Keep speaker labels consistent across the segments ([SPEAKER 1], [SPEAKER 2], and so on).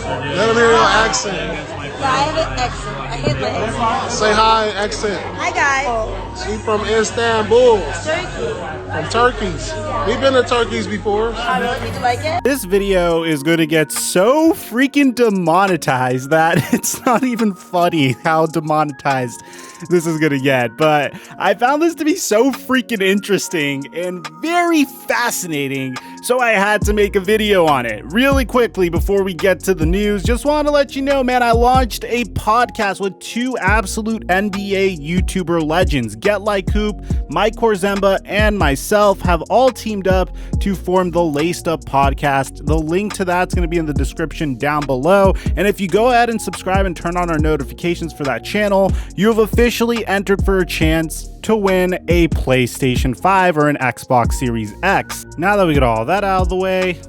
[SPEAKER 1] Let him hear your accent.
[SPEAKER 2] Yeah, I have an accent. I hate my accent.
[SPEAKER 1] Say hi, accent.
[SPEAKER 2] Hi, guys.
[SPEAKER 1] She from Istanbul.
[SPEAKER 2] Turkey.
[SPEAKER 1] From Turkeys. We've been to Turkeys before.
[SPEAKER 2] I really did you like it?
[SPEAKER 3] This video is going to get so freaking demonetized that it's not even funny how demonetized this is going to get. But I found this to be so freaking interesting and very fascinating, so I had to make a video on it. Really quickly, before we get to the news, just wanted to let you know, man, I launched a podcast with two absolute NBA YouTuber legends. Get Like Hoop, Mike Korzemba, and myself have all teamed up to form the Laced Up podcast. The link to that's going to be in the description down below. And if you go ahead and subscribe and turn on our notifications for that channel, you have officially entered for a chance to win a PlayStation 5 or an Xbox Series X. Now that we get all that out of the way,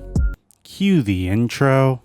[SPEAKER 3] cue the intro.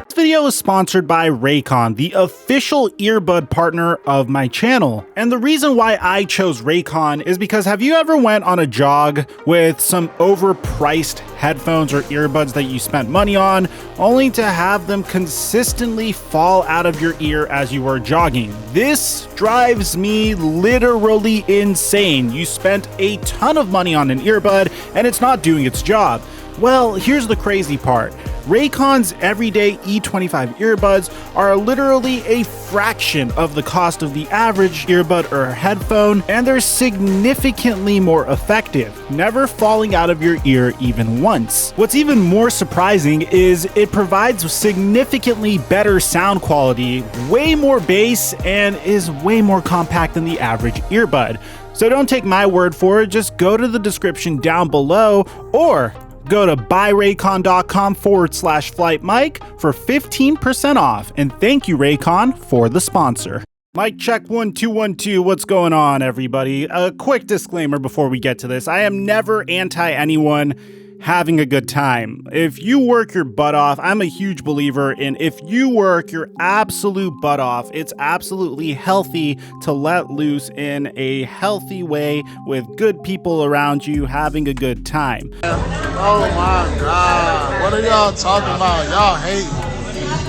[SPEAKER 3] This video is sponsored by Raycon, the official earbud partner of my channel. And the reason why I chose Raycon is because, have you ever went on a jog with some overpriced headphones or earbuds that you spent money on, only to have them consistently fall out of your ear as you were jogging? This drives me literally insane. You spent a ton of money on an earbud and it's not doing its job. Well, here's the crazy part. Raycon's everyday E25 earbuds are literally a fraction of the cost of the average earbud or headphone, and they're significantly more effective, never falling out of your ear even once. What's even more surprising is it provides significantly better sound quality, way more bass, and is way more compact than the average earbud. So don't take my word for it, just go to the description down below or go to buyraycon.com/FlightMike for 15% off. And thank you, Raycon, for the sponsor. Mic check 1 2 1 2. What's going on, everybody? A quick disclaimer before we get to this. I am never anti anyone having a good time. If you work your butt off, I'm a huge believer in if you work your absolute butt off, it's absolutely healthy to let loose in a healthy way with good people around you having a good time.
[SPEAKER 1] Oh my God. What are y'all talking about? Y'all hate.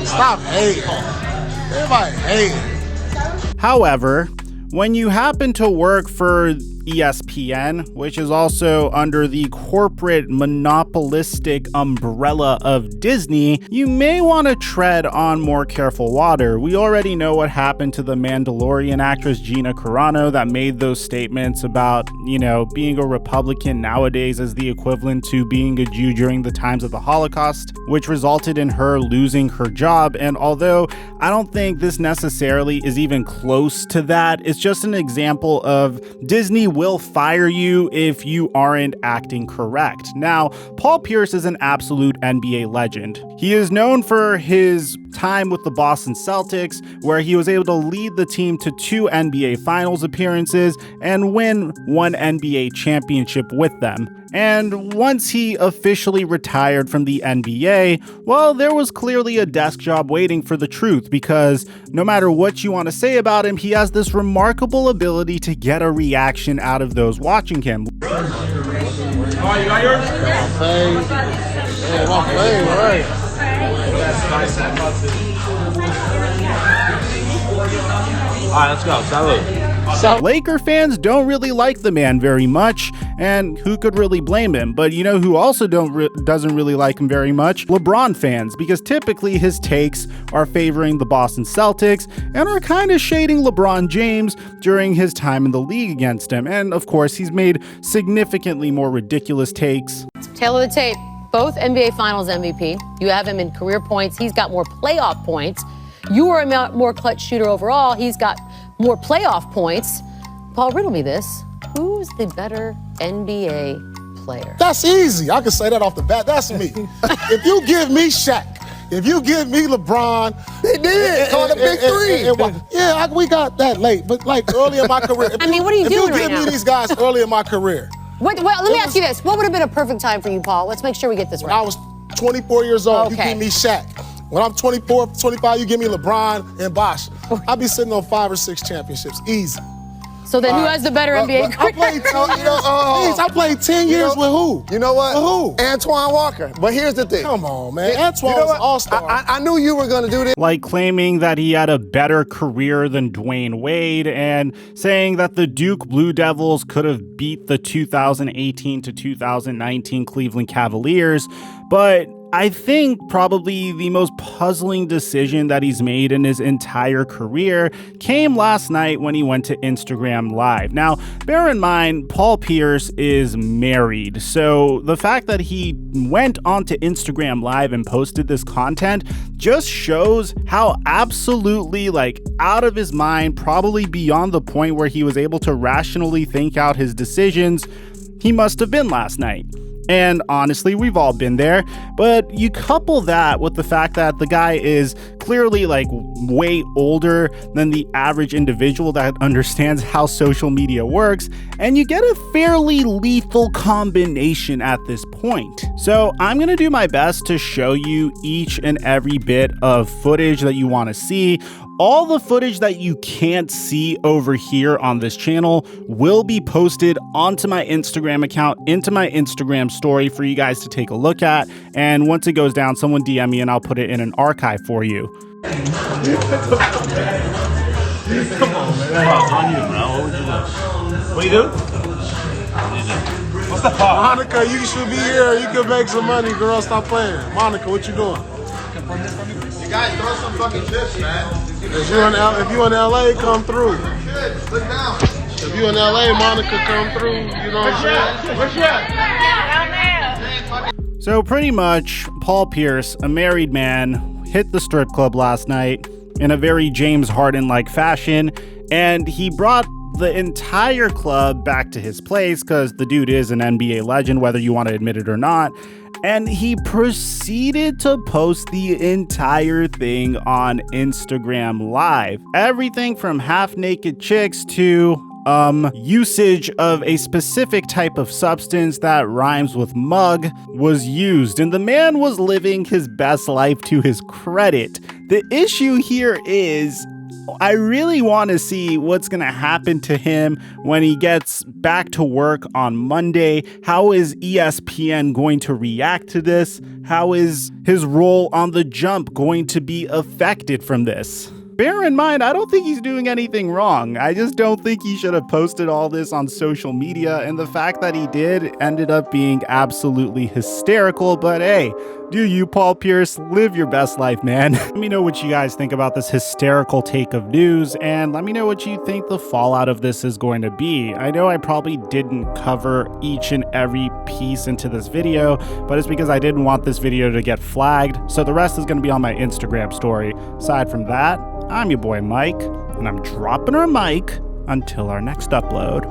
[SPEAKER 1] Stop hating. Everybody hating.
[SPEAKER 3] However, when you happen to work for ESPN, which is also under the corporate monopolistic umbrella of Disney, you may want to tread on more careful water. We already know what happened to the Mandalorian actress Gina Carano that made those statements about, being a Republican nowadays is the equivalent to being a Jew during the times of the Holocaust, which resulted in her losing her job. And although I don't think this necessarily is even close to that, it's just an example of Disney will fire you if you aren't acting correct. Now, Paul Pierce is an absolute NBA legend. He is known for his time with the Boston Celtics, where he was able to lead the team to 2 NBA Finals appearances and win 1 NBA championship with them. And once he officially retired from the NBA, well, there was clearly a desk job waiting for the truth, because no matter what you want to say about him, he has this remarkable ability to get a reaction out of those watching him.
[SPEAKER 4] Oh, you got yours?
[SPEAKER 1] Yeah, my fave, right.
[SPEAKER 4] All right, let's go. Salud.
[SPEAKER 3] Laker fans don't really like the man very much, and who could really blame him? But you know who also doesn't really like him very much? LeBron fans, because typically his takes are favoring the Boston Celtics and are kind of shading LeBron James during his time in the league against him. And of course, he's made significantly more ridiculous takes.
[SPEAKER 5] Tail of the tape, both NBA Finals MVP. You have him in career points. He's got more playoff points. You are a more clutch shooter overall. He's got more playoff points. Paul, riddle me this. Who's the better NBA player?
[SPEAKER 1] That's easy. I can say that off the bat. That's me. If you give me Shaq, if you give me LeBron,
[SPEAKER 6] they did. Call the big three.
[SPEAKER 1] We got that late, but like early in my career.
[SPEAKER 5] I mean, what are you doing right now?
[SPEAKER 1] If you give me these guys early in my career,
[SPEAKER 5] Well, let me ask you this. What would have been a perfect time for you, Paul? Let's make sure we get this
[SPEAKER 6] When I
[SPEAKER 5] right.
[SPEAKER 6] was 24 years old, you
[SPEAKER 5] Okay.
[SPEAKER 6] give me Shaq. When I'm 24, 25, you give me LeBron and Bosh. I'll be sitting on 5 or 6 championships, easy.
[SPEAKER 5] So then who has the better NBA career?
[SPEAKER 6] I played 10 years with who?
[SPEAKER 7] You know what?
[SPEAKER 6] With who?
[SPEAKER 7] Antoine Walker. But here's the thing.
[SPEAKER 6] Come on, man. Antoine was an all-star.
[SPEAKER 7] I knew you were going to do this.
[SPEAKER 3] Like claiming that he had a better career than Dwayne Wade and saying that the Duke Blue Devils could have beat the 2018 to 2019 Cleveland Cavaliers. But I think probably the most puzzling decision that he's made in his entire career came last night when he went to Instagram Live. Now, bear in mind, Paul Pierce is married, so the fact that he went onto Instagram Live and posted this content just shows how absolutely out of his mind, probably beyond the point where he was able to rationally think out his decisions, he must have been last night. And honestly, we've all been there, but you couple that with the fact that the guy is clearly way older than the average individual that understands how social media works, and you get a fairly lethal combination at this point. So I'm gonna do my best to show you each and every bit of footage that you want to see. All the footage that you can't see over here on this channel will be posted onto my Instagram account, into my Instagram story for you guys to take a look at. And once it goes down, someone DM me and I'll put it in an archive for you.
[SPEAKER 4] Come on, man. That's on you, bro. What would you do? What you do? What's the part?
[SPEAKER 1] Monica, you should be here. You can make some money, girl. Stop playing. Monica, what you doing?
[SPEAKER 6] You guys throw some fucking chips, man.
[SPEAKER 1] If you in LA, come through.
[SPEAKER 6] Look down.
[SPEAKER 1] If you in LA, Monica, come through. You know what I'm saying?
[SPEAKER 3] So pretty much, Paul Pierce, a married man, hit the strip club last night in a very James Harden-like fashion, and he brought the entire club back to his place because the dude is an NBA legend, whether you want to admit it or not. And he proceeded to post the entire thing on Instagram Live. Everything from half-naked chicks to usage of a specific type of substance that rhymes with mug was used, and the man was living his best life to his credit. The issue here is, I really want to see what's going to happen to him when he gets back to work on Monday. How is ESPN going to react to this? How is his role on The Jump going to be affected from this? Bear in mind, I don't think he's doing anything wrong. I just don't think he should have posted all this on social media, and the fact that he did ended up being absolutely hysterical. But hey, do you, Paul Pierce, live your best life, man. Let me know what you guys think about this hysterical take of news, and let me know what you think the fallout of this is going to be. I know I probably didn't cover each and every piece into this video, but it's because I didn't want this video to get flagged, so the rest is going to be on my Instagram story. Aside from that, I'm your boy Mike, and I'm dropping our mic until our next upload.